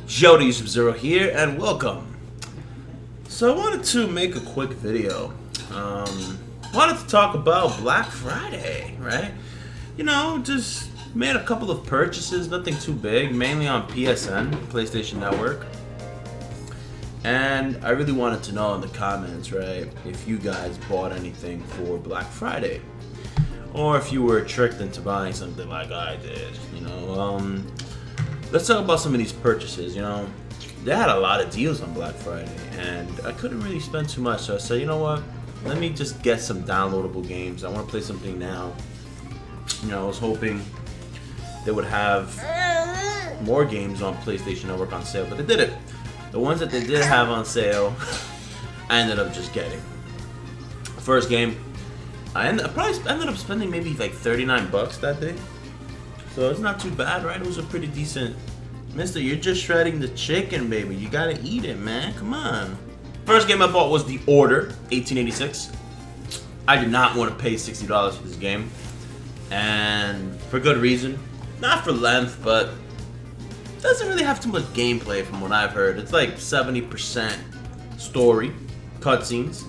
Gersonzero here, and welcome. So I wanted to make a quick video. Wanted to talk about Black Friday, right? You know, just made a couple of purchases, nothing too big, mainly on PSN, PlayStation Network. And I really wanted to know in the comments, right, if you guys bought anything for Black Friday, or if you were tricked into buying something like I did. Let's talk about some of these purchases. They had a lot of deals on Black Friday, and I couldn't really spend too much. So I said, you know what? Let me just get some downloadable games. I want to play something now. I was hoping they would have more games on PlayStation Network on sale, but they didn't. The ones that they did have on sale, I ended up just getting. First game, I probably ended up spending maybe like $39 that day. So it's not too bad, right? It was a pretty decent. Mister, you're just shredding the chicken, baby. You gotta eat it, man. Come on. First game I bought was The Order, 1886. I did not want to pay $60 for this game. And for good reason. Not for length, but it doesn't really have too much gameplay from what I've heard. It's like 70% story, cutscenes,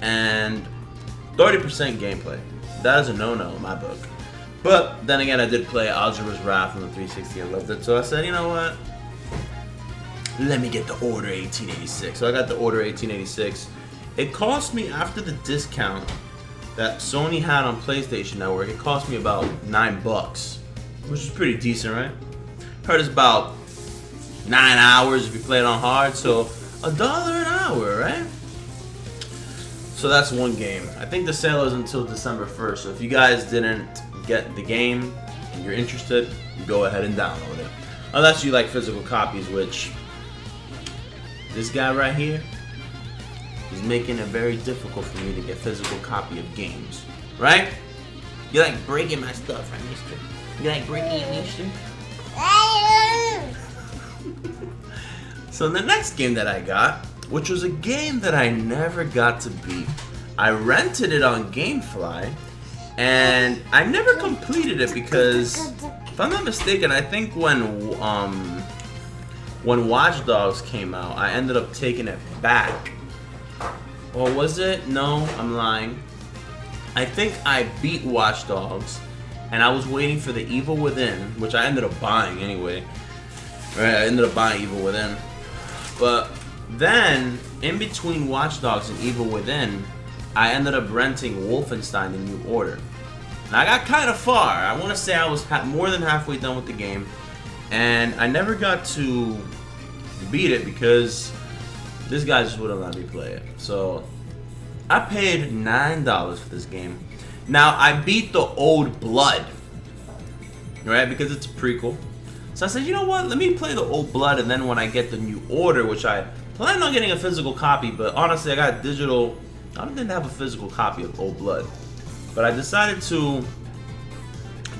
and 30% gameplay. That is a no-no in my book. But then again, I did play Algebra's Wrath on the 360 and loved it. So I said, you know what? Let me get The Order 1886. So I got The Order 1886. It cost me, after the discount that Sony had on PlayStation Network, it cost me about $9, which is pretty decent, right? Heard it's about 9 hours if you play it on hard, so $1 an hour, right? So that's one game. I think the sale is until December 1st. So if you guys didn't get the game and you're interested, you go ahead and download it. Unless you like physical copies, which this guy right here is making it very difficult for me to get physical copy of games. Right? You like breaking my stuff, right, mister? You like breaking it, mister? So the next game that I got, which was a game that I never got to beat. I rented it on GameFly, and I never completed it because, if I'm not mistaken, I think when Watch Dogs came out, I ended up taking it back. Or was it? No, I'm lying. I think I beat Watch Dogs, and I was waiting for the Evil Within, which I ended up buying anyway. Right, I ended up buying Evil Within. But then, in between Watch Dogs and Evil Within, I ended up renting Wolfenstein: The New Order. And I got kind of far. I want to say I was more than halfway done with the game. And I never got to beat it because this guy just wouldn't let me play it. So I paid $9 for this game. Now, I beat the Old Blood, right? Because it's a prequel. So I said, you know what? Let me play the Old Blood, and then when I get the New Order, which I plan on getting a physical copy, but honestly, I got digital. I didn't have a physical copy of Old Blood, but I decided to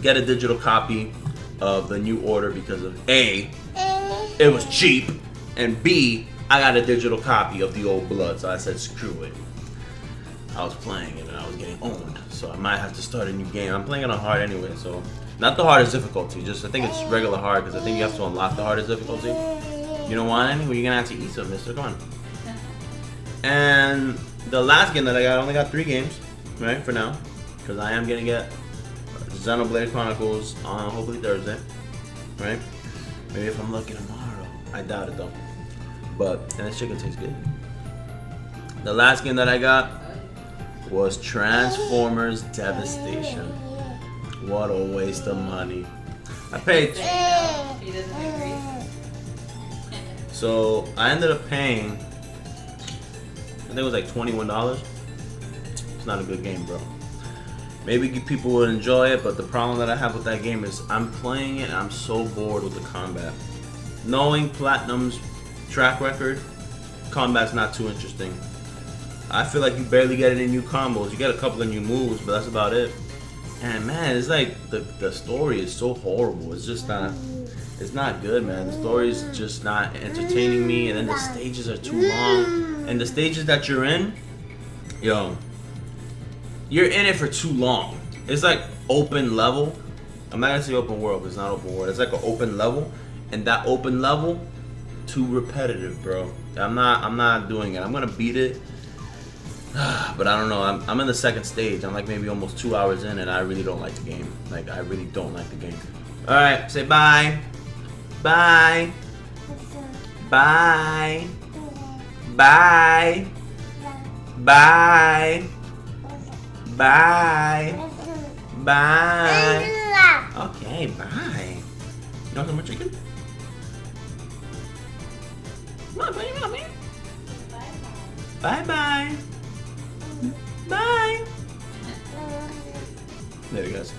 get a digital copy of the New Order because of A, it was cheap, and B, I got a digital copy of the Old Blood. So I said, screw it. I was playing it and I was getting owned, so I might have to start a new game. I'm playing it on hard anyway, so not the hardest difficulty. Just I think it's regular hard because I think you have to unlock the hardest difficulty. You don't want any? Well, you're gonna have to eat some, mister. Come on. And the last game that I got, I only got 3 games, right, for now. Because I am gonna get Xenoblade Chronicles on hopefully Thursday, right? Maybe if I'm lucky tomorrow. I doubt it though. And this chicken tastes good. The last game that I got was Transformers Devastation. What a waste of money. I paid. He doesn't agree. So I ended up paying, I think it was like $21. It's not a good game, bro. Maybe people would enjoy it, but the problem that I have with that game is I'm playing it and I'm so bored with the combat. Knowing Platinum's track record, combat's not too interesting. I feel like you barely get any new combos. You get a couple of new moves, but that's about it. And man, it's like the story is so horrible. It's just not. It's not good, man. The story is just not entertaining me, and then the stages are too long. And the stages that you're in, you're in it for too long. It's like open level. I'm not gonna say open world because it's not open world. It's like an open level, and that open level too repetitive, bro. I'm not doing it. I'm gonna beat it, but I don't know. I'm in the second stage. I'm like maybe almost 2 hours in, and I really don't like the game. Like I really don't like the game. All right, say bye, bye, bye, bye, bye, bye, bye. Okay, bye. You want some more chicken? Come on, buddy, come on, man. Bye-bye. Bye. There he goes.